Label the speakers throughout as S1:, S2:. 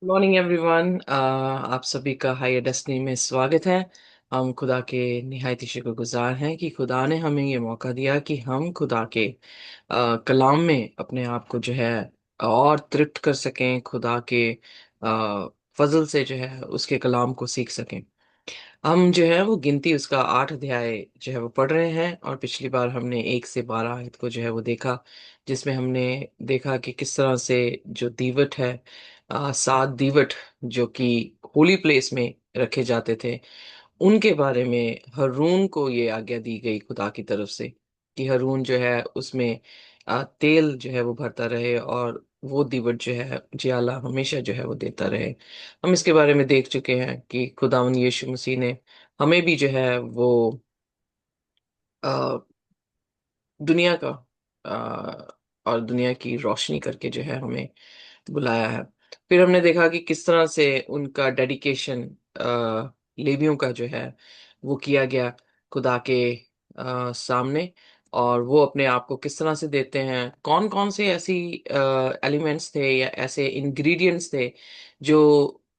S1: Morning everyone. आप सभी का हाई डेस्टिनी में स्वागत है। हम खुदा के निहायत ही शुक्रगुजार हैं कि खुदा ने हमें ये मौका दिया कि हम खुदा के कलाम में अपने आप को जो है और तृप्त कर सकें। खुदा के फजल से जो है उसके कलाम को सीख सकें। हम जो है वो गिनती उसका 8 अध्याय जो है वो पढ़ रहे हैं, और पिछली बार हमने 1 से 12 आयत को जो है वो देखा, जिसमें हमने देखा कि किस तरह से जो दीवट है, 7 दीवट जो कि होली प्लेस में रखे जाते थे, उनके बारे में हारून को ये आज्ञा दी गई खुदा की तरफ से कि हारून जो है उसमें तेल जो है वो भरता रहे, और वो दीवट जो है जियाला हमेशा जो है वो देता रहे। हम इसके बारे में देख चुके हैं कि खुदावन यीशु मसीह ने हमें भी जो है वो अ, दुनिया का और दुनिया की रोशनी करके जो है हमें बुलाया है। फिर हमने देखा कि किस तरह से उनका डेडिकेशन लेवियों का जो है वो किया गया खुदा के सामने, और वो अपने आप को किस तरह से देते हैं। कौन कौन से ऐसी एलिमेंट्स थे या ऐसे इंग्रेडिएंट्स थे जो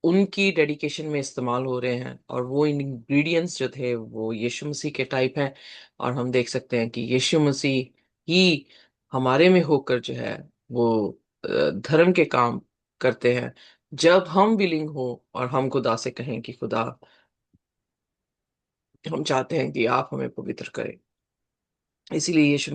S1: उनकी डेडिकेशन में इस्तेमाल हो रहे हैं, और वो इंग्रेडिएंट्स जो थे वो यीशु मसीह के टाइप हैं। और हम देख सकते हैं कि यीशु मसीह ही हमारे में होकर जो है वो धर्म के काम करते हैं। जब हम विलिंग हो और हम खुदा से कहें कि खुदा, हम चाहते हैं कि आप हमें पवित्र करें। इसीलिए यीशु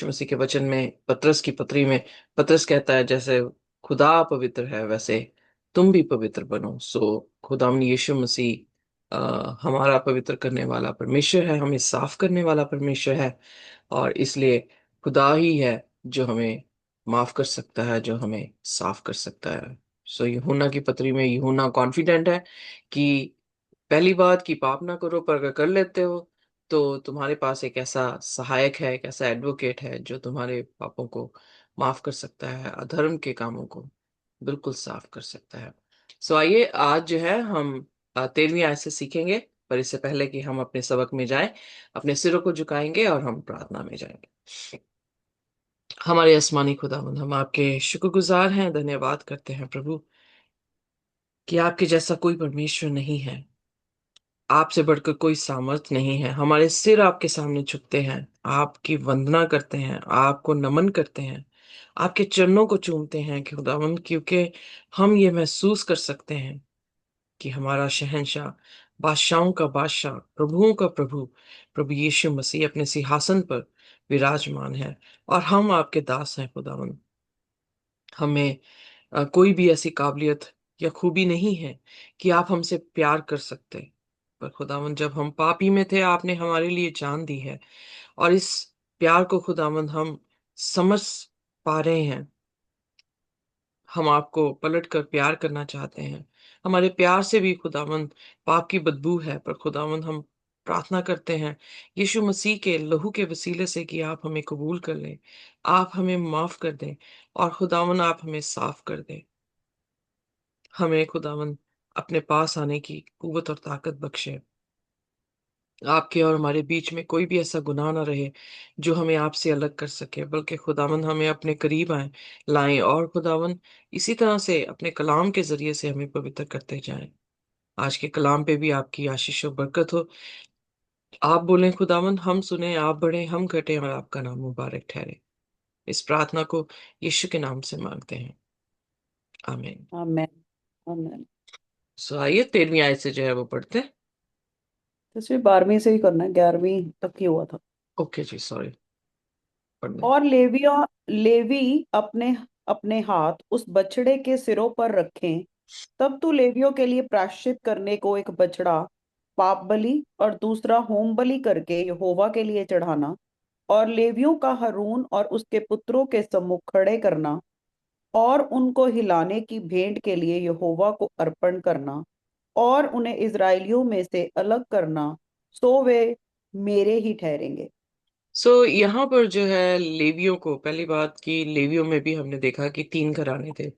S1: मसीह के वचन में पतरस की पत्री में पतरस कहता है, जैसे खुदा पवित्र है वैसे तुम भी पवित्र बनो। सो खुदावंद यीशु मसीह हमारा पवित्र करने वाला परमेश्वर है, हमें साफ करने वाला परमेश्वर है, और इसलिए खुदा ही है जो हमें माफ कर सकता है, जो हमें साफ कर सकता है। सो यूहन्ना की पत्री में यूहन्ना कॉन्फिडेंट है कि पहली बात कि पाप ना करो, पर अगर कर लेते हो तो तुम्हारे पास एक ऐसा सहायक है, एक ऐसा एडवोकेट है जो तुम्हारे पापों को माफ कर सकता है, अधर्म के कामों को बिल्कुल साफ कर सकता है। सो आइए आज जो है हम 13वीं आयत से सीखेंगे, पर इससे पहले कि हम अपने सबक में जाएं, अपने सिरों को झुकाएंगे और हम प्रार्थना में जाएंगे। हमारे आसमानी खुदावंद, हम आपके शुक्रगुजार हैं, धन्यवाद करते हैं प्रभु कि आपके जैसा कोई परमेश्वर नहीं है, आपसे बढ़कर कोई सामर्थ नहीं है। हमारे सिर आपके सामने झुकते हैं, आपकी वंदना करते हैं, आपको नमन करते हैं, आपके चरणों को चूमते हैं कि खुदावंद, क्योंकि हम ये महसूस कर सकते हैं कि हमारा शहंशाह, बादशाहों का बादशाह, प्रभुओं का प्रभु, प्रभु यीशु मसीह अपने सिंहासन पर विराजमान है, और हम आपके दास हैं खुदावंद। हमें कोई भी ऐसी काबिलियत या खूबी नहीं है कि आप हमसे प्यार कर सकते। पर खुदावंद, जब हम पापी में थे आपने हमारे लिए जान दी है, और इस प्यार को खुदावंद हम समझ पा रहे हैं। हम आपको पलट कर प्यार करना चाहते हैं। हमारे प्यार से भी खुदावंद पाप की बदबू है, पर खुदावंद हम प्रार्थना करते हैं यीशु मसीह के लहू के वसीले से कि आप हमें कबूल कर लें, आप हमें माफ कर दें, और खुदावंद आप हमें साफ कर दें। हमें खुदावंद अपने पास आने की कुव्वत और ताकत बख्शे। आपके और हमारे बीच में कोई भी ऐसा गुनाह ना रहे जो हमें आपसे अलग कर सके, बल्कि खुदावंद हमें अपने करीब लाएं, और खुदावंद इसी तरह से अपने कलाम के जरिए से हमें पवित्र करते जाएं। आज के कलाम पे भी आपकी आशीष और बरकत हो। आप बोलें खुदावंद, हम सुने, आप बढ़े, हम घटे, और आपका नाम मुबारक ठहरे। इस प्रार्थना को यीशु के नाम से मांगते हैं, आमीन।
S2: आमेन। आमेन।
S1: सो आइए 13वीं आयत से जो है वो पढ़ते हैं।
S2: तो सिर्फ 12वीं से ही करना है, 11वीं तक ही हुआ था।
S1: ओके जी, सॉरी, पढ़ने।
S2: और लेवी अपने अपने हाथ उस बछड़े के सिरों पर रखें। तब तू लेवियों के लिए प्रायश्चित करने को एक बछड़ा पाप बलि और दूसरा होम बलि करके यहोवा के लिए चढ़ाना, और लेवियों का हारून और उसके पुत्रों के सम्मुख खड़े करना, और उनको हिलाने की भेंट के लिए यहोवा को अर्पण करना, और उन्हें इजरायलियों में से अलग करना, सो वे मेरे ही ठहरेंगे।
S1: सो यहाँ पर जो है लेवियों को, पहली बात की लेवियों में भी हमने देखा कि 3 घराने थे,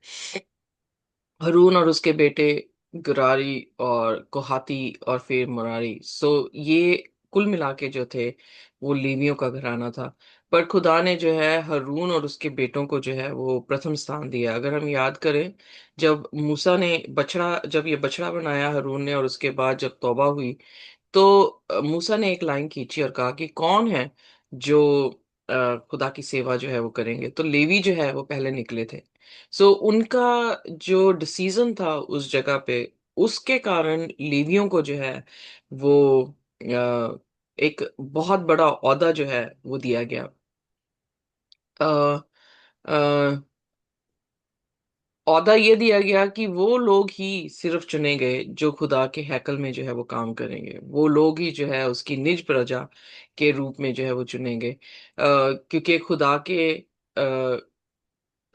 S1: हारून और उसके बेटे गुरारी और कोहाती और फिर मुरारी। सो ये कुल मिला के जो थे वो लेवियों का घराना था। पर खुदा ने जो है हारून और उसके बेटों को जो है वो प्रथम स्थान दिया। अगर हम याद करें, जब ये बछड़ा बनाया हारून ने, और उसके बाद जब तौबा हुई, तो मूसा ने एक लाइन खींची और कहा कि कौन है जो खुदा की सेवा जो है वो करेंगे। तो लेवी जो है वो पहले निकले थे। सो उनका जो डिसीजन था उस जगह पे, उसके कारण लेवियों को जो है वो एक बहुत बड़ा ओहदा जो है वो दिया गया। अ, अ, ओहदा ये दिया गया कि वो लोग ही सिर्फ चुने गए जो खुदा के हैकल में जो है वो काम करेंगे। वो लोग ही जो है उसकी निज प्रजा के रूप में जो है वो चुनेंगे। क्योंकि खुदा के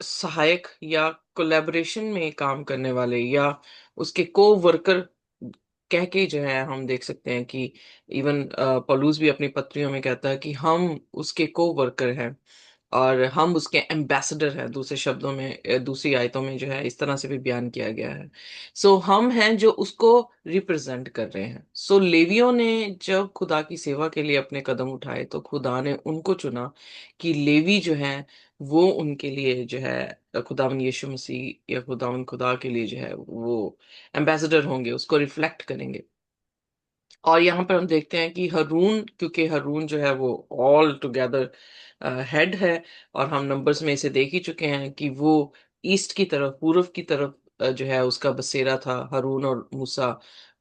S1: सहायक या कोलैबोरेशन में काम करने वाले, या उसके को वर्कर कह के जो है हम देख सकते हैं कि इवन पौलुस भी अपनी पत्रियों में कहता है कि हम उसके को वर्कर हैं और हम उसके एम्बेसडर हैं। दूसरे शब्दों में, दूसरी आयतों में जो है इस तरह से भी बयान किया गया है। सो हम हैं जो उसको रिप्रेजेंट कर रहे हैं। सो लेवियों ने जब खुदा की सेवा के लिए अपने कदम उठाए, तो खुदा ने उनको चुना कि लेवी जो है वो उनके लिए जो है खुदावन यीशु मसीह या खुदावन खुदा के लिए जो है वो एम्बेसडर होंगे, उसको रिफ्लेक्ट करेंगे। और यहाँ पर हम देखते हैं कि हारून, क्योंकि हारून जो है वो ऑल टुगेदर हेड है, और हम नंबर्स में इसे देख ही चुके हैं कि वो ईस्ट की तरफ, पूर्व की तरफ जो है उसका बसेरा था, हारून और मूसा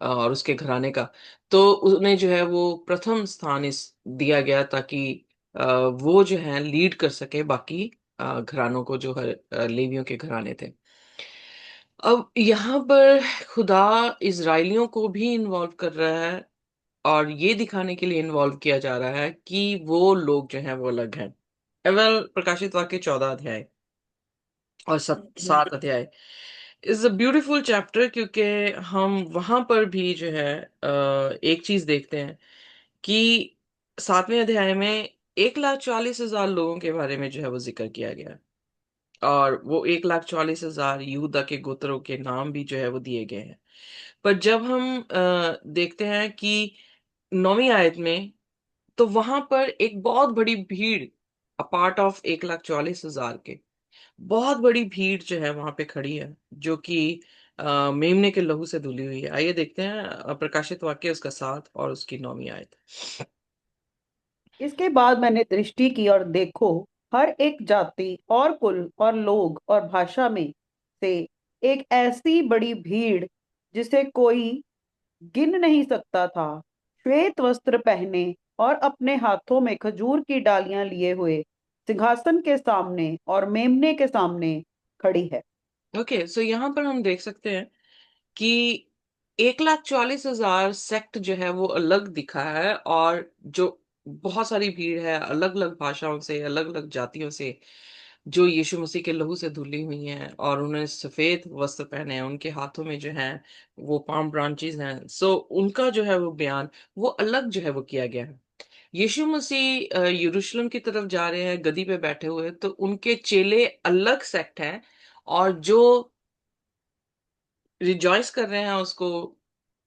S1: और उसके घराने का। तो उन्हें जो है वो प्रथम स्थान इस दिया गया, ताकि वो जो है लीड कर सके बाकी घरानों को, जो लेवियों के घराने थे। अब यहाँ पर खुदा इजरायलियों को भी इन्वॉल्व कर रहा है, और ये दिखाने के लिए इन्वॉल्व किया जा रहा है कि वो लोग जो हैं वो अलग हैं। एवल प्रकाशित वाक्य 14 अध्याय और 7 अध्याय इज अ ब्यूटीफुल चैप्टर, क्योंकि हम वहां पर भी जो है एक चीज देखते हैं कि 7वें अध्याय में 1,40,000 लोगों के बारे में जो है वो जिक्र किया गया है। और वो 1,40,000 यहूदा के गोत्रों के नाम भी जो है वो दिए गए हैं। पर जब हम देखते हैं कि 9वीं आयत में, तो वहां पर एक बहुत बड़ी भीड़, अपार्ट ऑफ 1,40,000 के, बहुत बड़ी भीड़ जो है वहां पे खड़ी है, जो कि मेमने के लहू से धुली हुई है। आइए देखते हैं प्रकाशित वाक्य उसका 7 और उसकी 9वीं आयत।
S2: इसके बाद मैंने दृष्टि की और देखो, हर एक जाति और कुल और लोग और भाषा में से एक ऐसी बड़ी भीड़ जिसे कोई गिन नहीं सकता था, श्वेत वस्त्र पहने और अपने हाथों में खजूर की डालियां लिए हुए सिंहासन के सामने और मेमने के सामने खड़ी है।
S1: ओके, सो यहाँ पर हम देख सकते हैं कि 1,40,000 सेक्ट जो है वो अलग दिखा है, और जो बहुत सारी भीड़ है अलग अलग भाषाओं से, अलग अलग जातियों से, जो यीशु मसीह के लहू से धुली हुई हैं, और उन्हें सफेद वस्त्र पहने हैं, उनके हाथों में जो है वो पाम ब्रांचेस हैं। सो उनका जो है वो बयान वो अलग जो है वो किया गया है। यीशु मसीह यरूशलेम की तरफ जा रहे हैं गदी पे बैठे हुए, तो उनके चेले अलग सेक्ट हैं, और जो रिजॉइस कर रहे हैं उसको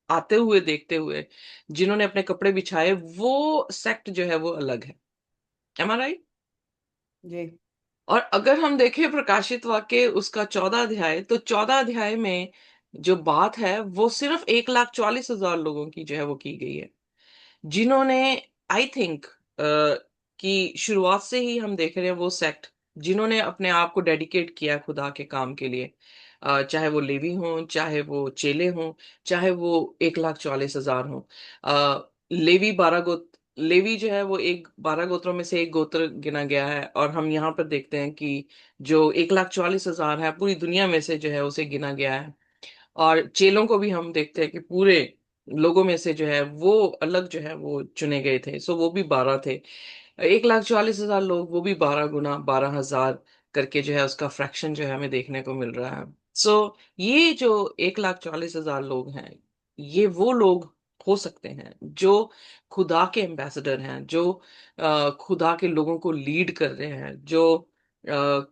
S1: आते हुए देखते हुए, जिन्होंने अपने कपड़े बिछाए, वो सेक्ट जो है वो अलग है। एम आई राइट?
S2: जी।
S1: और अगर हम देखें प्रकाशित वाक्य उसका 14 अध्याय, तो 14 अध्याय में जो बात है वो सिर्फ 1,40,000 लोगों की जो है वो की गई है, जिन्होंने, आई थिंक, कि शुरुआत से ही हम देख रहे हैं वो सेक्ट जिन्होंने अपने आप को डेडिकेट किया खुदा के काम के लिए। चाहे वो लेवी हों, चाहे वो चेले हों, चाहे वो 1,40,000 हों। लेवी 12 गोत्र, लेवी जो है वो एक 12 गोत्रों में से एक गोत्र गिना गया है, और हम यहाँ पर देखते हैं कि जो 1,40,000 है पूरी दुनिया में से जो है उसे गिना गया है। और चेलों को भी हम देखते हैं कि पूरे लोगों में से जो है वो अलग जो है वो चुने गए थे, सो वो भी 12 थे। 1,40,000 लोग, वो भी 12 गुना 12,000 करके जो है उसका फ्रैक्शन जो है हमें देखने को मिल रहा है। सो ये जो 1,40,000 लोग हैं, ये वो लोग हो सकते हैं जो खुदा के एम्बेसडर हैं, जो खुदा के लोगों को लीड कर रहे हैं, जो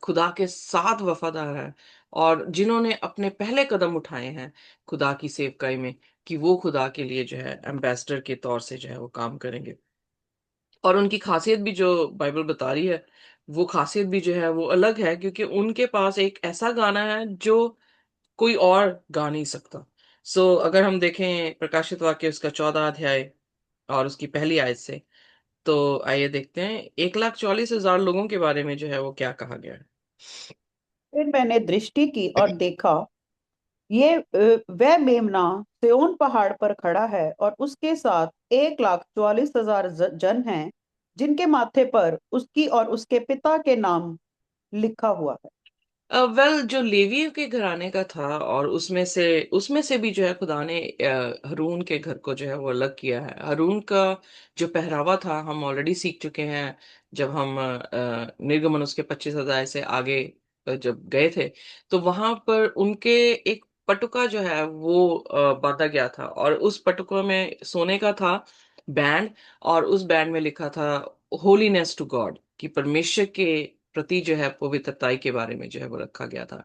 S1: खुदा के साथ वफादार हैं, और जिन्होंने अपने पहले कदम उठाए हैं खुदा की सेवकाई में, कि वो खुदा के लिए जो है एम्बेसडर के तौर से जो है वो काम करेंगे। और उनकी खासियत भी जो बाइबल बता रही है, वो खासियत भी जो है वो अलग है, क्योंकि उनके पास एक ऐसा गाना है जो कोई और गा नहीं सकता। अगर हम देखें प्रकाशित वाक्य उसका 14 अध्याय और उसकी पहली आयत से, तो आइए देखते हैं 1,40,000 लोगों के बारे में जो है वो क्या कहा गया है।
S2: फिर मैंने दृष्टि की और देखा, वह मेमना सिय्योन पहाड़ पर खड़ा है और उसके साथ 1,44,000 जन हैं, जिनके माथे पर उसकी और उसके पिता के नाम लिखा हुआ है।
S1: वेल, जो लेवियों के घराने का था, और उसमें से भी जो है खुदा ने हरून के घर को जो है वो अलग किया है। हरून का जो पहरावा था हम ऑलरेडी सीख चुके हैं, जब हम निर्गमन उसके 25 अध्याय से आगे जब गए थे, तो वहां पर उनके एक पटुका जो है वो बांधा गया था, और उस पटुका में सोने का था बैंड, और उस बैंड में लिखा था होलीनेस टू गॉड, कि परमेश्वर के प्रति जो है पवित्रताई के बारे में जो है वो रखा गया था।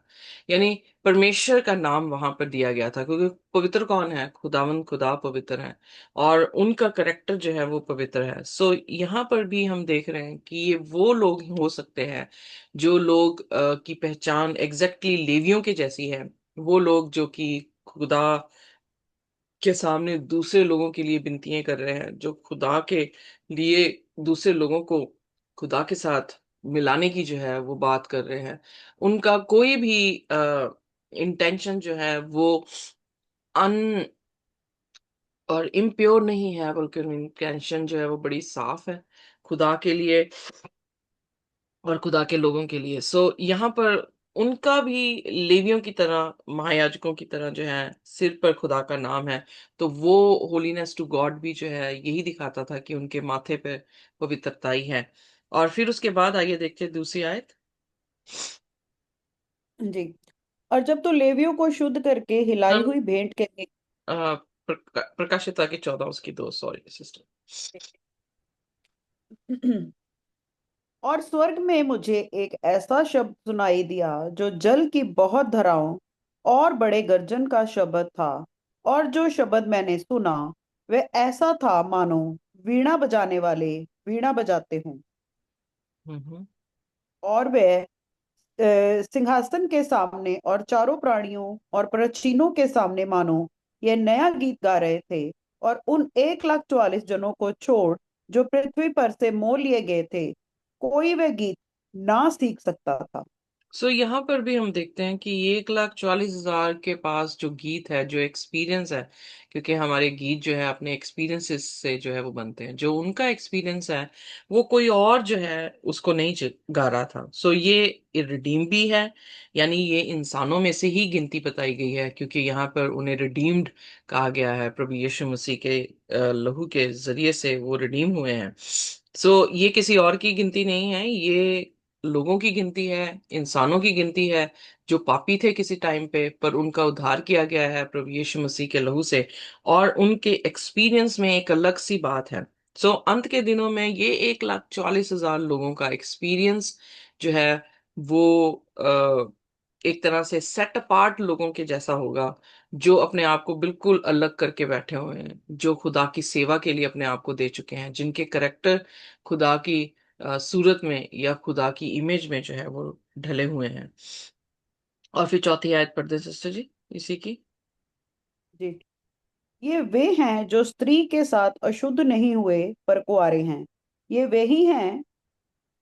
S1: यानी परमेश्वर का नाम वहां पर दिया गया था, क्योंकि पवित्र कौन है? खुदावंद खुदा पवित्र है, और उनका करेक्टर जो है वो पवित्र है। यहाँ पर भी हम देख रहे हैं कि ये वो लोग ही हो सकते हैं जो लोग की पहचान एग्जैक्टली लेवियों के जैसी है। वो लोग जो कि खुदा के सामने दूसरे लोगों के लिए विनतियां कर रहे हैं, जो खुदा के लिए दूसरे लोगों को खुदा के साथ मिलाने की जो है वो बात कर रहे हैं। उनका कोई भी इंटेंशन जो है वो अन और इम्प्योर नहीं है, बल्कि इंटेंशन जो है वो बड़ी साफ है खुदा के लिए और खुदा के लोगों के लिए। यहाँ पर उनका भी लेवियों की तरह, महायाजकों की तरह जो है सिर पर खुदा का नाम है। तो वो होलीनेस टू गॉड भी जो है यही दिखाता था कि उनके माथे पे पवित्रताई है। और फिर उसके बाद आइए देखते हैं दूसरी आयत।
S2: जी। और जब तू लेवियों को शुद्ध करके हिलाई
S1: हम
S2: हुई भेंट के
S1: प्रकाशिता की 14 उसकी 2, सॉरी सिस्टर।
S2: और स्वर्ग में मुझे एक ऐसा शब्द सुनाई दिया जो जल की बहुत धाराओं और बड़े गर्जन का शब्द था। और जो शब्द मैंने सुना वह ऐसा था मानो वीणा बजाने वाले वीणा बजाते हों।
S1: हम्म।
S2: और वह सिंहासन के सामने और चारों प्राणियों और पक्षियों के सामने मानो यह नया गीत गा रहे थे। और उन 1,44 जनों को छोड़ जो पृथ्वी पर से मोल लिए गए थे, कोई वह गीत ना सीख सकता था।
S1: यहाँ पर भी हम देखते हैं कि 1,40,000 के पास जो गीत है, जो एक्सपीरियंस है, क्योंकि हमारे गीत जो है अपने एक्सपीरियंसेस से जो है वो बनते हैं। जो उनका एक्सपीरियंस है वो कोई और जो है उसको नहीं गा रहा था। ये रिडीम भी है, यानी ये इंसानों में से ही गिनती बताई गई है, क्योंकि यहाँ पर उन्हें रिडीम्ड कहा गया है। प्रभु यीशु मसीह के लहू के जरिए से वो रिडीम हुए हैं। ये किसी और की गिनती नहीं है, ये लोगों की गिनती है, इंसानों की गिनती है, जो पापी थे किसी टाइम पे, पर उनका उद्धार किया गया है प्रभु यीशु मसीह के लहू से। और उनके एक्सपीरियंस में एक अलग सी बात है। अंत के दिनों में ये 1,40,000 लोगों का एक्सपीरियंस जो है वो एक तरह से सेट अपार्ट लोगों के जैसा होगा, जो अपने आप को बिल्कुल अलग करके बैठे हुए हैं, जो खुदा की सेवा के लिए अपने आप को दे चुके हैं, जिनके करेक्टर खुदा की सूरत में या खुदा की इमेज में जो है वो ढले हुए हैं। और फिर चौथी आयत पढ़ दे सिस्टर जी, इसी की।
S2: जी। ये वे हैं जो स्त्री के साथ अशुद्ध नहीं हुए पर कुआरे हैं। ये वे ही हैं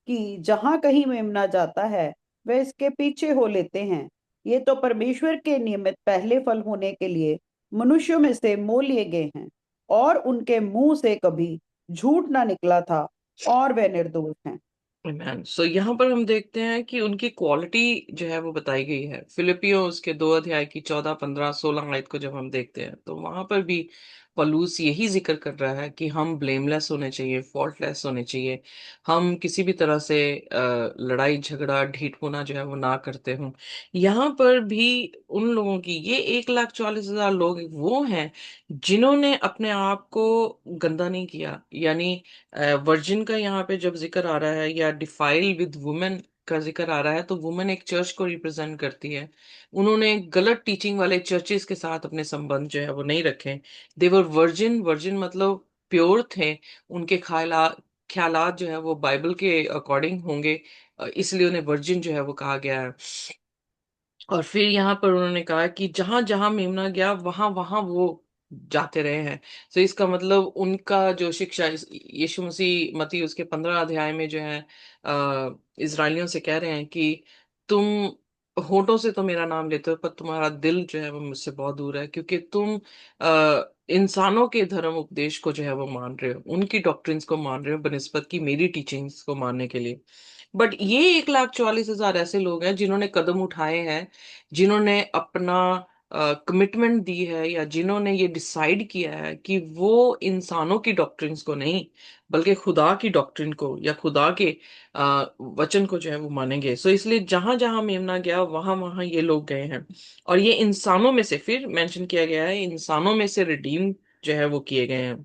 S2: कि जहां कहीं मेमना जाता है वे इसके पीछे हो लेते हैं। ये तो परमेश्वर के नियमित पहले फल होने के लिए मनुष्यों में से मोल लिए गए हैं, और उनके मुंह से कभी झूठ ना निकला था, और वे निर्दोष हैं।
S1: मैन यहाँ पर हम देखते हैं कि उनकी क्वालिटी जो है वो बताई गई है। फिलिपियो उसके 2 अध्याय की 14, 15, 16 आयत को जब हम देखते हैं, तो वहां पर भी पलूस यही जिक्र कर रहा है कि हम ब्लेमलेस होने चाहिए, फॉल्टलेस होने चाहिए। हम किसी भी तरह से लड़ाई झगड़ा ढीठपुना जो है वो ना करते हों। यहाँ पर भी उन लोगों की, ये 1,40,000 लोग वो हैं जिन्होंने अपने आप को गंदा नहीं किया। यानी वर्जिन का यहाँ पे जब जिक्र आ रहा है, या डिफाइल विद वुमेन का जिक्र आ रहा है, तो वुमेन एक चर्च को रिप्रेजेंट करती है। उन्होंने गलत टीचिंग वाले चर्चेस के साथ अपने संबंध जो है वो नहीं रखे। देवर वर्जिन, वर्जिन मतलब प्योर थे। उनके ख्याल ख्यालात जो है वो बाइबल के अकॉर्डिंग होंगे, इसलिए उन्हें वर्जिन जो है वो कहा गया है। और फिर यहाँ पर उन्होंने कहा कि जहां जहां मेमना गया वहां वहां वो जाते रहे हैं। तो इसका मतलब उनका जो शिक्षा यीशु मसीह मत्ती उसके 15 अध्याय में जो है इजरायलियों से कह रहे हैं कि तुम होठों से तो मेरा नाम लेते हो, पर तुम्हारा दिल जो है वो मुझसे बहुत दूर है, क्योंकि तुम इंसानों के धर्म उपदेश को जो है वो मान रहे हो, उनकी डॉक्ट्रिन्स को मान रहे हो बनिस्बत की मेरी टीचिंग्स को मानने के लिए। बट ये 1,44,000 ऐसे लोग हैं जिन्होंने कदम उठाए हैं, जिन्होंने अपना कमिटमेंट दी है, या जिन्होंने ये डिसाइड किया है कि वो इंसानों की डॉक्ट्रिन्स को नहीं बल्कि खुदा की डॉक्ट्रिन को या खुदा के वचन को जो है वो मानेंगे। सो इसलिए जहां जहां मेमना गया वहां वहां ये लोग गए हैं। और ये इंसानों में से, फिर मेंशन किया गया है, इंसानों में से रिडीम जो है वो किए गए हैं,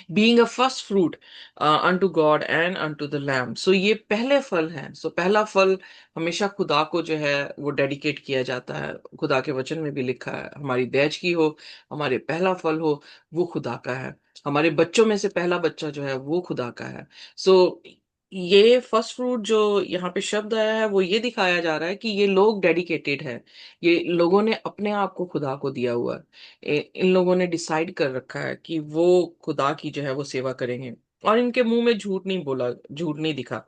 S1: being a first fruit unto God and unto the lamb। सो ये पहले फल हैं। सो पहला फल हमेशा खुदा को जो है वो डेडिकेट किया जाता है। खुदा के वचन में भी लिखा है, हमारी दैज की हो, हमारे पहला फल हो, वो खुदा का है। हमारे बच्चों में से पहला बच्चा जो है वो खुदा का है। सो ये फर्स्ट फ्रूट जो यहाँ पे शब्द आया है वो ये दिखाया जा रहा है कि ये लोग डेडिकेटेड है, ये लोगों ने अपने आप को खुदा को दिया हुआ है। इन लोगों ने डिसाइड कर रखा है कि वो खुदा की जो है वो सेवा करेंगे। और इनके मुंह में झूठ नहीं बोला, झूठ नहीं दिखा,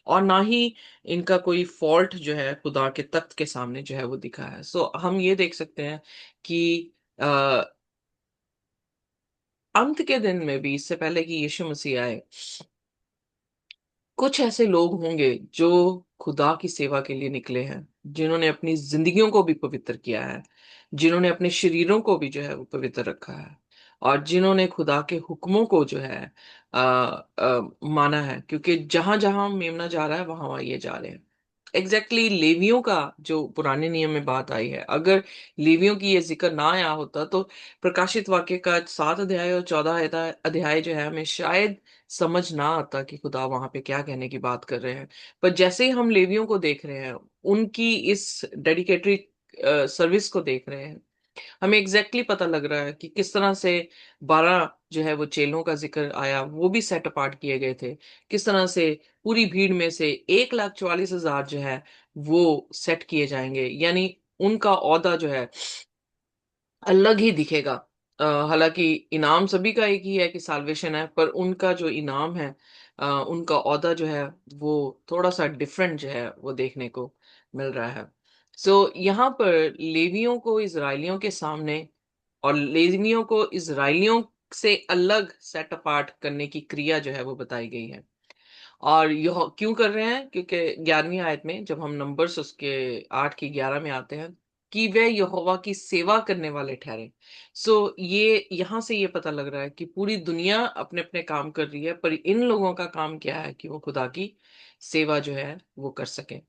S1: और ना ही इनका कोई फॉल्ट जो है खुदा के तख्त के सामने जो है वो दिखा है। सो हम ये देख सकते हैं कि आ, अंत के दिन में भी, इससे पहले कि यीशु मसीह आए, कुछ ऐसे लोग होंगे जो खुदा की सेवा के लिए निकले हैं, जिन्होंने अपनी जिंदगियों को भी पवित्र किया है, जिन्होंने अपने शरीरों को भी जो है वो पवित्र रखा है, और जिन्होंने खुदा के हुक्मों को जो है माना है। क्योंकि जहां जहां मेमना जा रहा है वहां वहां ये जा रहे हैं। लेवियों का जो पुराने नियम में बात आई है, अगर लेवियों की ये जिक्र ना आया होता तो प्रकाशित वाक्य का 7 अध्याय और 14 अध्याय जो है हमें शायद समझ ना आता कि खुदा वहां पे क्या कहने की बात कर रहे हैं। पर जैसे ही हम लेवियों को देख रहे हैं, उनकी इस डेडिकेटरी सर्विस को देख रहे हैं, हमें पता लग रहा है कि किस तरह से 12 जो है वो चेलों का जिक्र आया, वो भी सेट अपार्ट किए गए थे। किस तरह से पूरी भीड़ में से 1,44,000 जो है वो सेट किए जाएंगे, यानी उनका औहदा जो है अलग ही दिखेगा। हालांकि इनाम सभी का एक ही है कि साल्वेशन है, पर उनका जो इनाम है, उनका औहदा जो है वो थोड़ा सा डिफरेंट जो है वो देखने को मिल रहा है। सो यहाँ पर लेवियों को इजरायलियों के सामने, और लेवियों को इजरायलियों से अलग सेट अपार्ट करने की क्रिया जो है वो बताई गई है। और यह क्यों कर रहे हैं? क्योंकि 11वीं आयत में जब हम नंबर्स उसके 8 की 11 में आते हैं कि वे यहोवा की सेवा करने वाले ठहरे। सो ये यहाँ से ये पता लग रहा है कि पूरी दुनिया अपने अपने काम कर रही है, पर इन लोगों का काम क्या है कि वो खुदा की सेवा जो है वो कर सके,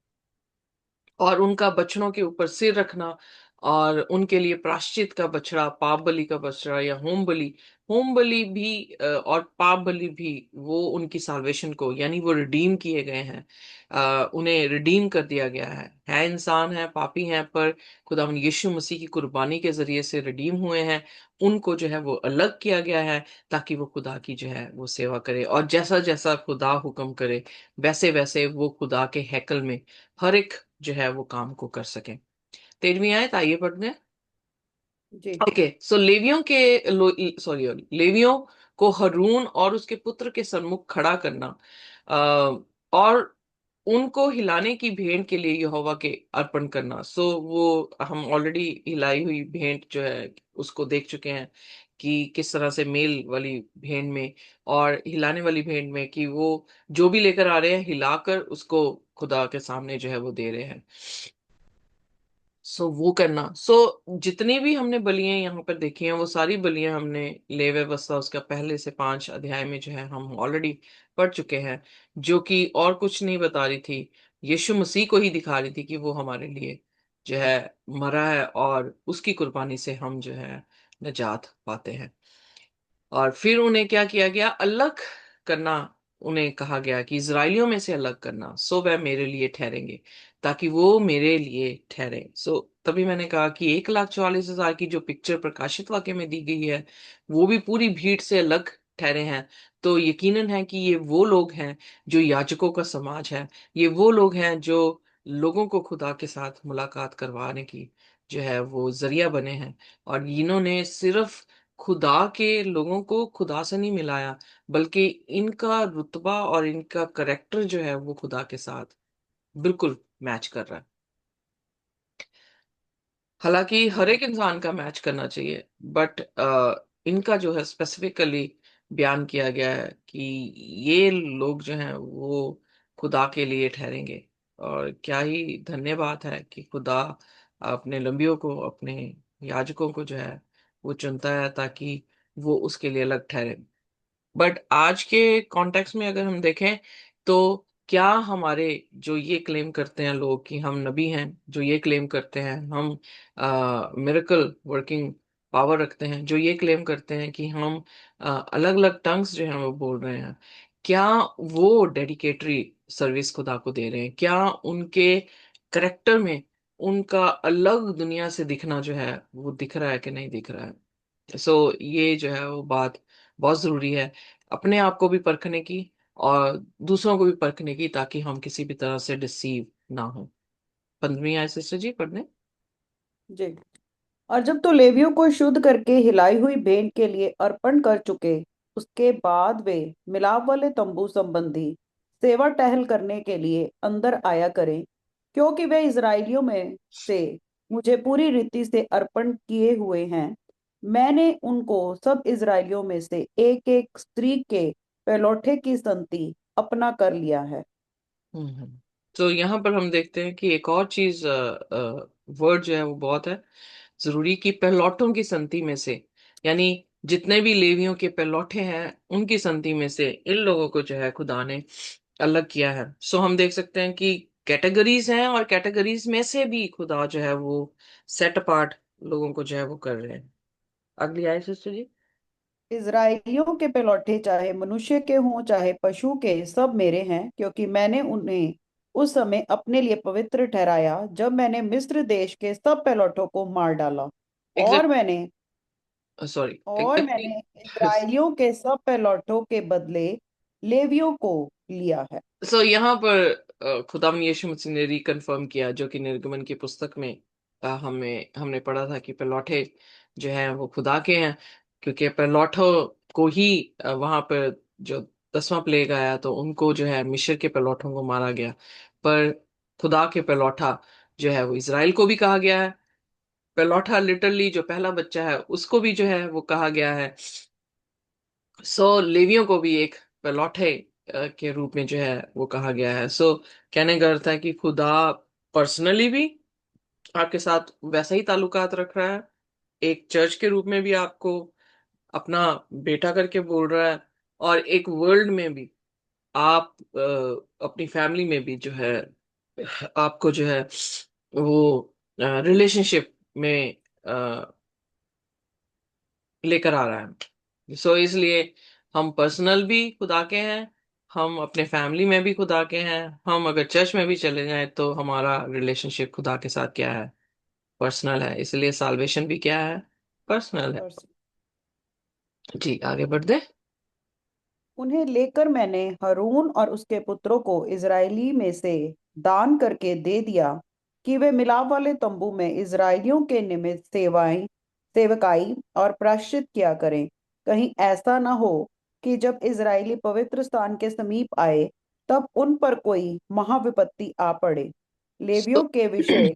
S1: और उनका बछड़ों के ऊपर सिर रखना, और उनके लिए प्रायश्चित का बछड़ा, पाप बलि का बछड़ा या होम बलि भी और पाप बलि भी, वो उनकी साल्वेशन को, यानी वो रिडीम किए गए हैं। उन्हें रिडीम कर दिया गया है इंसान है, पापी हैं, पर खुदा यीशु मसीह की कुर्बानी के जरिए से रिडीम हुए हैं। उनको जो है वो अलग किया गया है ताकि वो खुदा की जो है वो सेवा करे, और जैसा जैसा खुदा हुक्म करे वैसे वैसे वो खुदा के हैकल में हर एक जो है वो काम को कर सके। 13वीं आयत आइए पढ़ते हैं।
S2: जी।
S1: ओके, सो लेवियों के सॉरी लेवियों को हरून और उसके पुत्र के सम्मुख खड़ा करना, और उनको हिलाने की भेंट के लिए यहोवा के अर्पण करना। सो वो हम ऑलरेडी हिलाई हुई भेंट जो है उसको देख चुके हैं कि किस तरह से मेल वाली भेंट में और हिलाने वाली भेंट में कि वो जो भी लेकर आ रहे हैं हिलाकर उसको खुदा के सामने जो है वो दे रहे हैं। सो वो करना। जितनी भी हमने बलियां यहाँ पर देखी हैं वो सारी बलियां हमने ले व्यवस्था उसका पहले से 5 अध्याय में जो है हम ऑलरेडी पढ़ चुके हैं, जो कि और कुछ नहीं बता रही थी, यीशु मसीह को ही दिखा रही थी कि वो हमारे लिए जो है मरा है, और उसकी कुर्बानी से हम जो है निजात पाते हैं। और फिर उन्हें क्या किया गया? अलग करना। उन्हें कहा गया कि इजरायलियों में से अलग करना, सो वह मेरे लिए ठहरेंगे, ताकि वो मेरे लिए ठहरे। तभी मैंने कहा कि 1,44,000 की जो पिक्चर प्रकाशित वाक्य में दी गई है, वो भी पूरी भीड़ से अलग ठहरे हैं, तो यकीनन है कि ये वो लोग हैं जो याजकों का समाज है। ये वो लोग हैं जो लोगों को खुदा के साथ मुलाकात करवाने की जो है वो जरिया बने हैं। और इन्होंने सिर्फ खुदा के लोगों को खुदा से नहीं मिलाया, बल्कि इनका रुतबा और इनका करेक्टर जो है वो खुदा के साथ बिल्कुल मैच कर रहा है। हालांकि हर एक इंसान का मैच करना चाहिए, बट इनका जो है स्पेसिफिकली बयान किया गया है कि ये लोग जो हैं वो खुदा के लिए ठहरेंगे। और क्या ही धन्यवाद है कि खुदा अपने लंबियों को, अपने याजकों को जो है वो चुनता है ताकि वो उसके लिए अलग ठहरे। बट आज के कॉन्टेक्स्ट में अगर हम देखें तो क्या हमारे जो ये क्लेम करते हैं लोग कि हम नबी हैं, जो ये क्लेम करते हैं हम मिरेकल वर्किंग पावर रखते हैं, जो ये क्लेम करते हैं कि हम अलग अलग टंग्स जो हैं वो बोल रहे हैं, क्या वो डेडिकेटरी सर्विस खुदा को दे रहे हैं? क्या उनके करेक्टर में उनका अलग दुनिया से दिखना जो है वो दिख रहा है कि नहीं दिख रहा है? ये जो है वो बात बहुत जरूरी है, अपने आप को भी परखने की और दूसरों को भी परखने की, ताकि हम किसी भी तरह से डिसीव ना हो। 15वीं आयत सिस्टर जी पढ़ने।
S2: जी। और जब तू लेवियों को शुद्ध करके हिलाई हुई भेंट के लिए अर्पण कर चुके, उसके बाद वे मिलाप वाले तंबू संबंधी सेवा टहल करने के लिए अंदर आया करें, क्योंकि वे इज़राइलियों में से मुझे पूरी रीति से अर्पण किए हुए हैं। मैंने उनको सब इज़राइलियों में से एक एक स्त्री के पहलौठे की संगति अपना कर लिया है।
S1: तो यहाँ पर हम देखते हैं कि एक और चीज वर्ड जो है वो बहुत है जरूरी, कि पहलौठों की संति में से, यानी जितने भी लेवियों के पहलौठे हैं उनकी संति में से इन लोगों को जो है खुदा ने अलग किया है। हम देख सकते हैं कि कैटेगरीज हैं, और कैटेगरीज में से भी खुदा जो है वो सेट अपार्ट लोगों को जो है वो कर रहे हैं। अगली आय सिस्टर जी।
S2: इज़राइलियों के पलौठे चाहे मनुष्य के हों चाहे पशु के, सब मेरे हैं, क्योंकि मैंने उन्हें उस समय अपने लिए पवित्र ठहराया जब मैंने मिस्र देश के सब पलौठों को मार डाला। और
S1: एग्जैक्ट
S2: मैंने
S1: सॉरी
S2: और
S1: एग्जैक्टली।
S2: मैंने इज़राइलियों के सब पलौठों के बदले लेवियों को लिया है।
S1: यहाँ पर खुदाम यीशु मसीह ने रिकन्फर्म किया, जो कि निर्गमन की पुस्तक में हमें हमने पढ़ा था कि पहलौठे जो हैं वो खुदा के हैं, क्योंकि पहलौठों को ही वहां पर जो 10वां प्लेग आया तो उनको जो है मिस्र के पहलौठों को मारा गया। पर खुदा के पहलौठा जो है वो इसराइल को भी कहा गया है। पहलौठा लिटरली जो पहला बच्चा है उसको भी जो है वो कहा गया है। लेवियों को भी एक पहलौठे के रूप में जो है वो कहा गया है। कहने का अर्थ है कि खुदा पर्सनली भी आपके साथ वैसा ही ताल्लुकात रख रहा है, एक चर्च के रूप में भी आपको अपना बेटा करके बोल रहा है, और एक वर्ल्ड में भी आप अपनी फैमिली में भी जो है आपको जो है वो रिलेशनशिप में लेकर आ रहा है। इसलिए हम पर्सनल भी खुदा के हैं, हम अपने फैमिली में भी खुदा के हैं, हम अगर चर्च में भी चले जाएं तो हमारा रिलेशनशिप खुदा के साथ क्या है? पर्सनल है। इसलिए साल्वेशन भी क्या है? पर्सनल है।
S2: वर्ष
S1: जी आगे बढ़ दे।
S2: उन्हें लेकर मैंने हारून और उसके पुत्रों को इज़राइली में से दान करके दे दिया कि वे मिलाप वाले तंबू में इज़राइलियों के निमित्त सेवकाई और प्रायश्चित किया करें। कहीं ऐसा न हो कि जब इज़राइली पवित्र स्थान के समीप आए तब उन पर कोई महाविपत्ति आ पड़े।
S1: सो
S2: लेवियों के विषय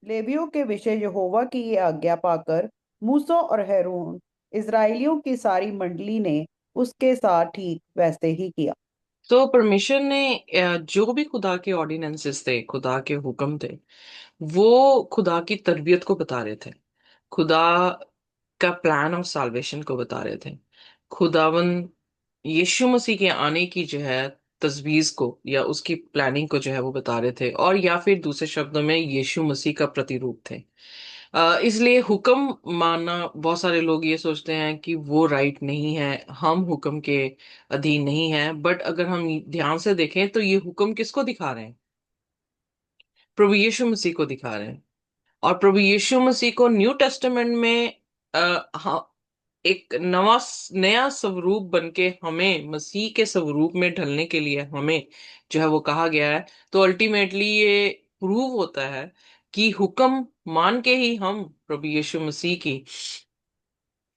S2: लेवियों के विषय यहोवा की ये आज्ञा पाकर मूसा और हैरून इज़राइलियों की सारी मंडली ने उसके साथ ठीक वैसे ही किया।
S1: परमेश्वर ने जो भी खुदा के ऑर्डिनेंसेस थे, खुदा के हुक्म थे, वो खुदा की तरबियत को बता रहे थे, खुदा का प्लान ऑफ साल्वेशन को बता रहे थे, खुदावन यीशु मसीह के आने की जो है तजवीज को या उसकी प्लानिंग को जो है वो बता रहे थे, और या फिर दूसरे शब्दों में यीशु मसीह का प्रतिरूप थे। इसलिए हुक्म मानना, बहुत सारे लोग ये सोचते हैं कि वो राइट नहीं है, हम हुक्म के अधीन नहीं हैं, बट अगर हम ध्यान से देखें तो ये हुक्म किसको दिखा रहे हैं? प्रभु यीशु मसीह को दिखा रहे हैं। और प्रभु यीशु मसीह को न्यू टेस्टामेंट में हाँ, एक नया स्वरूप बनके हमें मसीह के स्वरूप में ढलने के लिए हमें जो है वो कहा गया है, तो अल्टीमेटली ये प्रूव होता है कि हुक्म मान के ही हम प्रभु यीशु मसीह की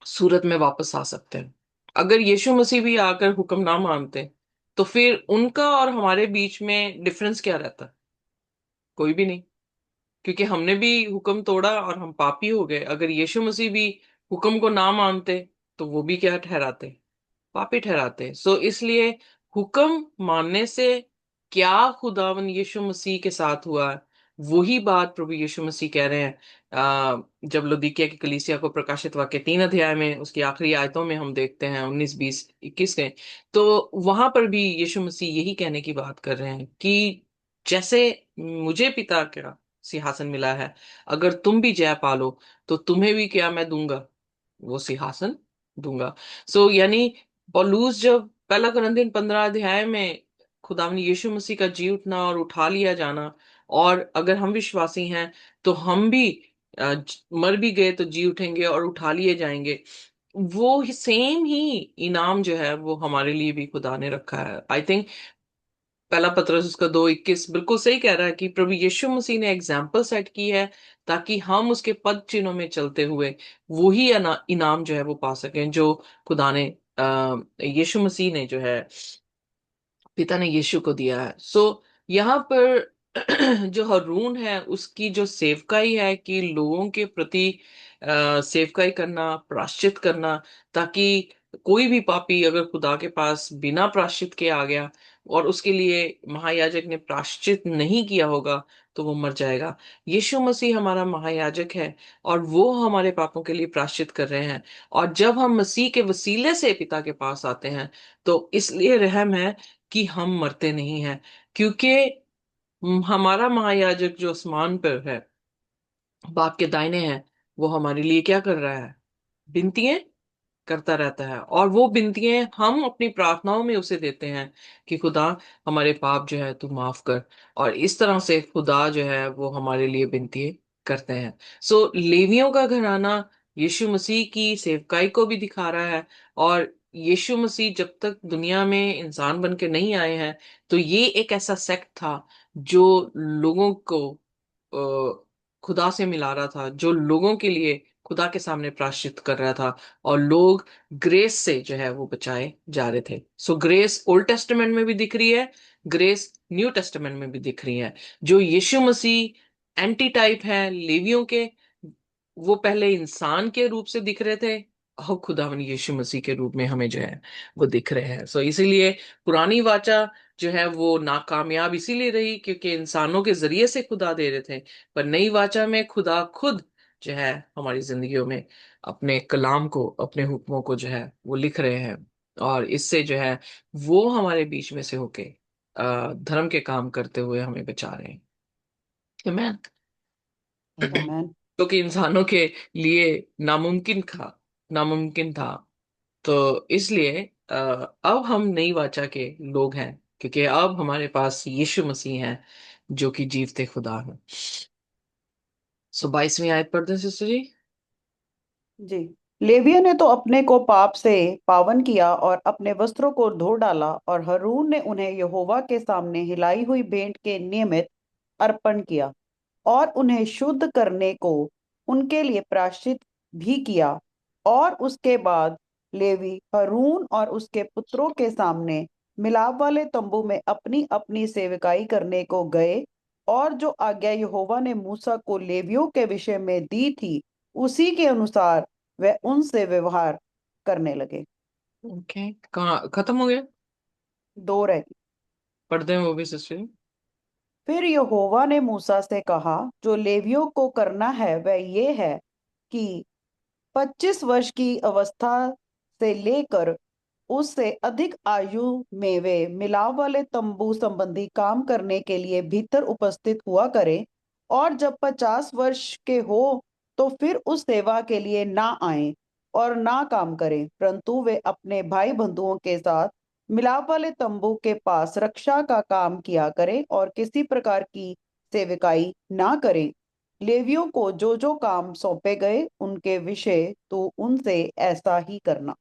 S1: सूरत में वापस आ सकते हैं। अगर यीशु मसीह भी आकर हुक्म ना मानते, तो फिर उनका और हमारे बीच में डिफरेंस क्या रहता? कोई भी नहीं, क्योंकि हमने भी हुक्म तोड़ा और हम पापी हो गए। अगर यीशु मसीह भी हुक्म को ना मानते, तो वो भी क्या ठहराते? पापी ठहराते। सो इसलिए हुक्म मानने से क्या खुदावन यीशु मसीह के साथ हुआ, वही बात प्रभु यीशु मसीह कह रहे हैं। जब लौदीकिया की कलीसिया को प्रकाशित वाक्य 3 अध्याय में उसकी आखिरी आयतों में हम देखते हैं, 19, 20, 21 में, तो वहां पर भी यीशु मसीह यही कहने की बात कर रहे हैं कि जैसे मुझे पिता का सिंहासन मिला है, अगर तुम भी जय पालो, तो तुम्हें भी क्या मैं दूंगा? वो सिंहासन दूंगा। यानी पौलुस जब पहला कुरिन्थियन 15 अध्याय में खुदावंद यीशु मसीह का जी उठना और उठा लिया जाना, और अगर हम विश्वासी हैं तो हम भी मर भी गए तो जी उठेंगे और उठा लिए जाएंगे, वो सेम ही इनाम जो है वो हमारे लिए भी खुदा ने रखा है। आई थिंक पहला पत्रस उसका 2:21 बिल्कुल सही कह रहा है कि प्रभु यीशु मसीह ने एग्जाम्पल सेट की है, ताकि हम उसके पद चिन्हों में चलते हुए वही इनाम जो है वो पा सकें, जो खुदा ने यीशु मसीह ने जो है पिता ने यीशु को दिया है। यहाँ पर जो हारून है उसकी जो सेवकाई है कि लोगों के प्रति सेवकाई करना, प्रायश्चित करना, ताकि कोई भी पापी अगर खुदा के पास बिना प्रायश्चित के आ गया और उसके लिए महायाजक ने प्रायश्चित नहीं किया होगा, तो वो मर जाएगा। यीशु मसीह हमारा महायाजक है और वो हमारे पापों के लिए प्रायश्चित कर रहे हैं। और जब हम मसीह के वसीले से पिता के पास आते हैं, तो इसलिए रहम है कि हम मरते नहीं हैं, क्योंकि हमारा महायाजक जो आसमान पर है, बाप के दाहिने है, वो हमारे लिए क्या कर रहा है? विनतियां करता रहता है। और वो बिनतियां हम अपनी प्रार्थनाओं में उसे देते हैं कि खुदा हमारे पाप जो है तू माफ कर। और इस तरह से खुदा जो है वो हमारे लिए बिनतियां करते हैं। लेवियों का घराना यीशु मसीह की सेवकाई को भी दिखा रहा है। और यीशु मसीह जब तक दुनिया में इंसान बन के नहीं आए हैं, तो ये एक ऐसा सेक्ट था जो लोगों को खुदा से मिला रहा था, जो लोगों के लिए खुदा के सामने प्रायश्चित कर रहा था, और लोग ग्रेस से जो है वो बचाए जा रहे थे। ग्रेस ओल्ड टेस्टामेंट में भी दिख रही है, ग्रेस न्यू टेस्टामेंट में भी दिख रही है। जो यीशु मसीह एंटी टाइप है लेवियों के, वो पहले इंसान के रूप से दिख रहे थे, अब खुदावन यीशु मसीह के रूप में हमें जो है वो दिख रहे हैं। इसीलिए पुरानी वाचा जो है वो नाकामयाब इसीलिए रही क्योंकि इंसानों के जरिए से खुदा दे रहे थे। पर नई वाचा में खुदा खुद जो है हमारी जिंदगियों में अपने कलाम को, अपने हुक्मों को जो है वो लिख रहे हैं। और इससे जो है वो हमारे बीच में से होके धर्म के काम करते हुए हमें बचा रहे हैं। Amen।
S2: आमेन।
S1: तो कि इंसानों के लिए नामुमकिन था। तो इसलिए अब हम नई वाचा के लोग हैं, क्योंकि अब हमारे पास यीशु मसीह हैं जो कि जीवते खुदा हैं। 22वीं आयत पढ़ दें सिस्टर जी।
S2: जी। लेवियों ने तो अपने को पाप से पावन किया और अपने वस्त्रों को धो डाला, और हारून ने उन्हें यहोवा के सामने हिलाई हुई भेंट के नियमित अर्पण किया और उन्हें शुद्ध करने को उनके लिए प्रायश्चित भी किया। और उसके बाद लेवी हारून और उसके पुत्रों के सामने मिलाप वाले तंबू में अपनी अपनी सेवकाई करने को गए, और जो आज्ञा यहोवा ने मूसा को लेवियों के विषय में दी थी, उसी के अनुसार वह उनसे व्यवहार करने लगे।
S1: ओके, कहाँ खत्म हो गया?
S2: दो रह गई।
S1: पढ़ दें वो भी सिस्टर जी।
S2: फिर यहोवा ने मूसा से कहा, जो लेवियों को करना है वह ये है कि 25 वर्ष की अवस्था से लेकर उससे अधिक आयु में वे मिलाप वाले तंबू संबंधी काम करने के लिए भीतर उपस्थित हुआ करें, और जब 50 वर्ष के हो तो फिर उस सेवा के लिए ना आए और ना काम करें, परंतु वे अपने भाई बंधुओं के साथ मिलाप वाले तंबू के पास रक्षा का काम किया करें और किसी प्रकार की सेवकाई ना करें। लेवियों को जो जो काम सौंपे गए उनके विषय तो उनसे ऐसा ही करना।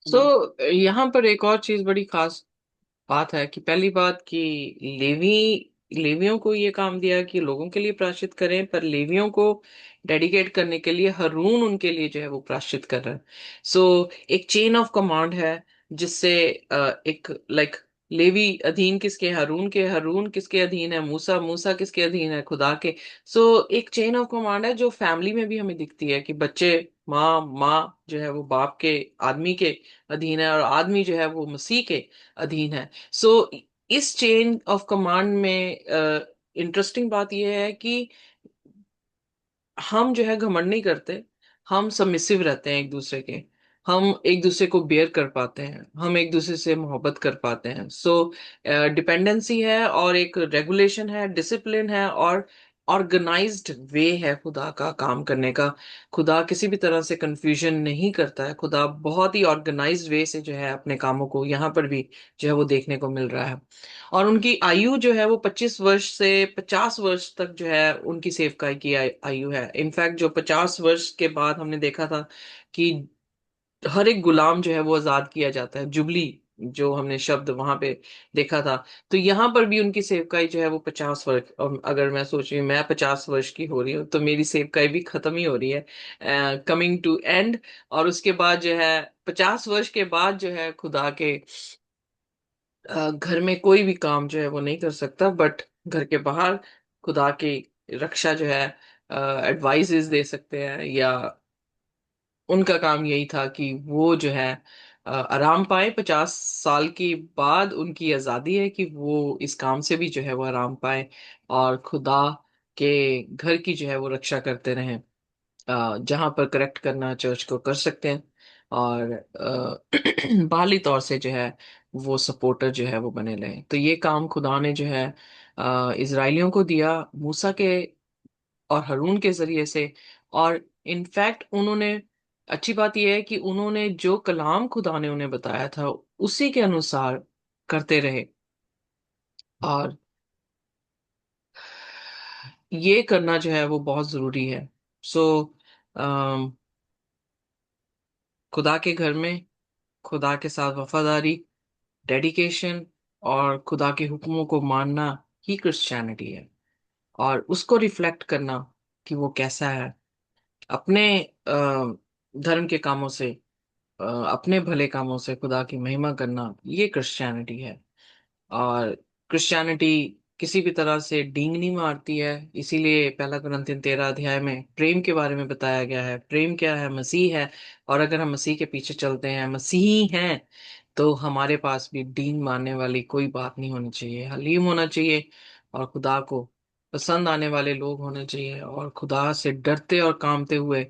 S1: सो यहाँ पर एक और चीज बड़ी खास बात है कि पहली बात कि लेवी लेवियों को ये काम दिया कि लोगों के लिए प्रायश्चित करें, पर लेवियों को डेडिकेट करने के लिए हरून उनके लिए जो है वो प्रायश्चित कर रहा है। सो एक चेन ऑफ कमांड है जिससे एक लाइक लेवी अधीन किसके, हरून किसके अधीन है, मूसा मूसा किसके अधीन है, खुदा के। सो एक चेन ऑफ कमांड है जो फैमिली में भी हमें दिखती है कि बच्चे माँ माँ जो है वो बाप के, आदमी के अधीन है, और आदमी जो है वो मसीह के अधीन है। सो इस चेन ऑफ कमांड में इंटरेस्टिंग बात यह है कि हम जो है घमंड नहीं करते, हम सबमिसिव रहते हैं एक दूसरे के। हम एक दूसरे को बेयर कर पाते हैं, हम एक दूसरे से मोहब्बत कर पाते हैं। सो डिपेंडेंसी है, और एक रेगुलेशन है, डिसिप्लिन है, और ऑर्गेनाइज्ड वे है खुदा का काम करने का। खुदा किसी भी तरह से कंफ्यूजन नहीं करता है, खुदा बहुत ही ऑर्गेनाइज्ड वे से जो है अपने कामों को यहाँ पर भी जो है वो देखने को मिल रहा है। और उनकी आयु जो है वो 25 वर्ष से 50 वर्ष तक जो है उनकी सेवकाई की आयु है। इनफैक्ट जो 50 वर्ष के बाद हमने देखा था कि हर एक गुलाम जो है वो आजाद किया जाता है, जुबली जो हमने शब्द वहां पे देखा था। तो यहाँ पर भी उनकी सेवकाई जो है वो 50 वर्ष, और अगर मैं सोच रही हूँ मैं 50 वर्ष की हो रही हूँ तो मेरी सेवकाई भी खत्म ही हो रही है, कमिंग टू एंड। और उसके बाद जो है 50 वर्ष के बाद जो है खुदा के घर में कोई भी काम जो है वो नहीं कर सकता, बट घर के बाहर खुदा की रक्षा जो है एडवाइजेस दे सकते हैं, या उनका काम यही था कि वो जो है आराम पाए। 50 साल के बाद उनकी आजादी है कि वो इस काम से भी जो है वो आराम पाए, और खुदा के घर की जो है वो रक्षा करते रहें। जहां पर करेक्ट करना चर्च को कर सकते हैं, और बाहरी तौर से जो है वो सपोर्टर जो है वो बने रहे। तो ये काम खुदा ने जो है इजरायलियों को दिया मूसा के और हारून के जरिए से। और इनफैक्ट उन्होंने, अच्छी बात यह है कि उन्होंने जो कलाम खुदा ने उन्हें बताया था उसी के अनुसार करते रहे। और ये करना जो है वो बहुत जरूरी है। सो खुदा के घर में खुदा के साथ वफादारी, डेडिकेशन, और खुदा के हुक्मों को मानना ही क्रिश्चियनिटी है। और उसको रिफ्लेक्ट करना कि वो कैसा है अपने धर्म के कामों से, अपने भले कामों से खुदा की महिमा करना, ये क्रिश्चियनिटी है। और क्रिश्चियनिटी किसी भी तरह से डींग नहीं मारती है। इसीलिए पहला कुरिन्थियन 13 अध्याय में प्रेम के बारे में बताया गया है। प्रेम क्या है? मसीह है। और अगर हम मसीह के पीछे चलते हैं, मसीही हैं, तो हमारे पास भी डींग मारने वाली कोई बात नहीं होनी चाहिए। हलीम होना चाहिए, और खुदा को पसंद आने वाले लोग होने चाहिए, और खुदा से डरते और कांपते हुए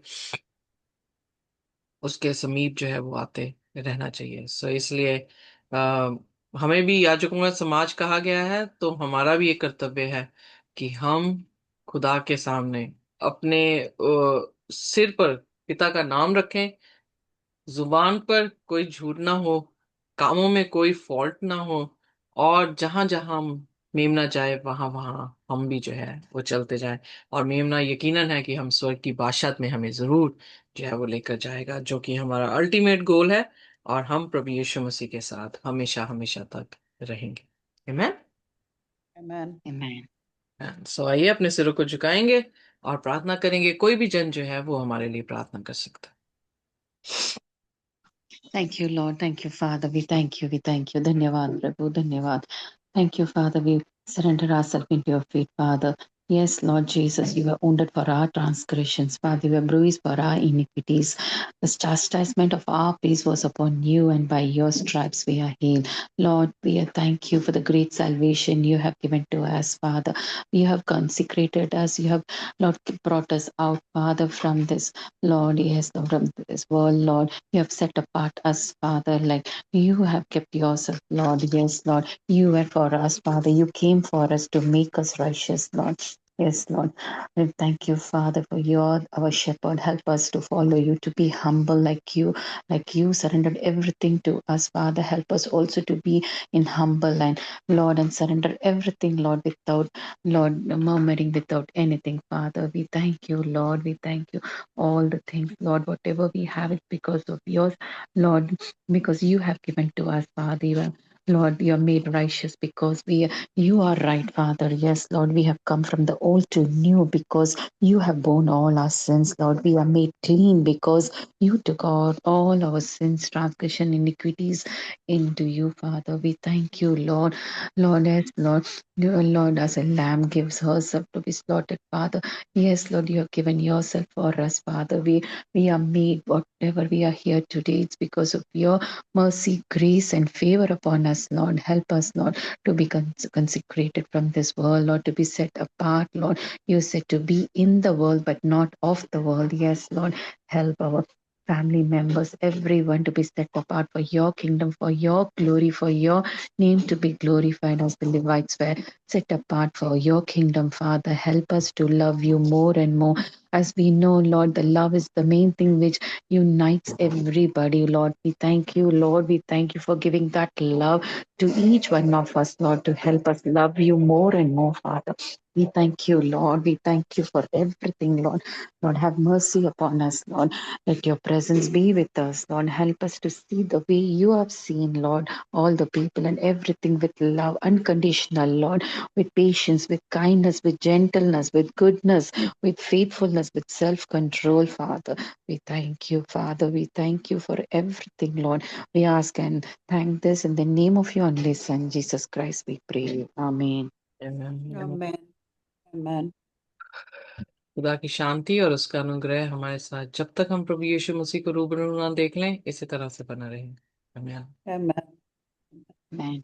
S1: उसके समीप जो है वो आते रहना चाहिए। सो इसलिए आ, हमें भी याजकों का समाज कहा गया है, तो हमारा भी एक कर्तव्य है कि हम खुदा के सामने अपने सिर पर पिता का नाम रखें, जुबान पर कोई झूठ ना हो, कामों में कोई फॉल्ट ना हो, और जहां जहां मेमना जाए वहां वहां हम भी जो है वो चलते जाएं। और मेमना यकीनन है कि हम स्वर्ग की बादशाहत में हमें जरूर जो है वो लेकर जाएगा, जो कि हमारा अल्टीमेट गोल है। और हम प्रभु यीशु मसीह के साथ हमेशा हमेशा तक रहेंगे। आमीन।
S2: आमेन।
S1: सो आइए अपने सिरों को झुकाएंगे और प्रार्थना करेंगे। कोई भी जन जो है वो हमारे लिए प्रार्थना कर सकता है।
S3: Thank you, Lord. Thank you, Father. We thank you. We thank you. Dhanyavad, Prabhu. Dhanyavad. Thank you, Father. We surrender ourselves into your feet, Father. Yes, Lord Jesus, you were wounded for our transgressions, Father. You were bruised for our iniquities. The chastisement of our peace was upon you, and by your stripes we are healed. Lord, we thank you for the great salvation you have given to us, Father. You have consecrated us. You have, Lord, brought us out, Father, from this, Lord, yes, Lord, from this world, Lord. You have set apart us, Father, like you have kept yourself, Lord. Yes, Lord. You were for us, Father. You came for us to make us righteous, Lord. Yes, Lord. We thank you, Father, for your our shepherd. Help us to follow you, to be humble like you surrendered everything to us, Father. Help us also to be in humble and Lord and surrender everything, Lord, without Lord murmuring, without anything, Father. We thank you, Lord. We thank you all the things, Lord. Whatever we have is because of yours, Lord, because you have given to us, Father. Lord, you are made righteous because you are right, Father. Yes, Lord, we have come from the old to new because you have borne all our sins, Lord. We are made clean because you took all our sins, transgression, iniquities into you, Father. We thank you, Lord. Lord, yes, Lord. Lord, as a lamb gives herself to be slaughtered, Father. Yes, Lord, you have given yourself for us, Father. We are made whatever we are here today. It's because of your mercy, grace, and favor upon us, Lord. Help us, Lord, to be consecrated from this world, Lord, to be set apart, Lord. You said to be in the world, but not of the world. Yes, Lord, help our family members, everyone to be set apart for your kingdom, for your glory, for your name to be glorified as the Levites were set apart for your kingdom, Father. Help us to love you more and more. As we know, Lord, the love is the main thing which unites everybody, Lord. We thank you, Lord. We thank you for giving that love to each one of us, Lord, to help us love you more and more, Father. We thank you, Lord. We thank you for everything, Lord. Lord, have mercy upon us, Lord. Let your presence be with us, Lord. Help us to see the way you have seen, Lord, all the people and everything with love, unconditional, Lord, with patience, with kindness, with gentleness, with goodness, with faithfulness, with self control, Father. We thank you, Father. We thank you for everything, Lord. We ask and thank this in the name of your only Son, Jesus Christ, we pray. Amen.
S1: Amen, amen।
S2: Amen. Amen.
S1: खुदा की शांति और उसका अनुग्रह हमारे साथ जब तक हम प्रभु यीशु मसीह को रूबरू ना देख लें इसी तरह से बना रहे। आमीन।
S2: Amen.
S3: Amen.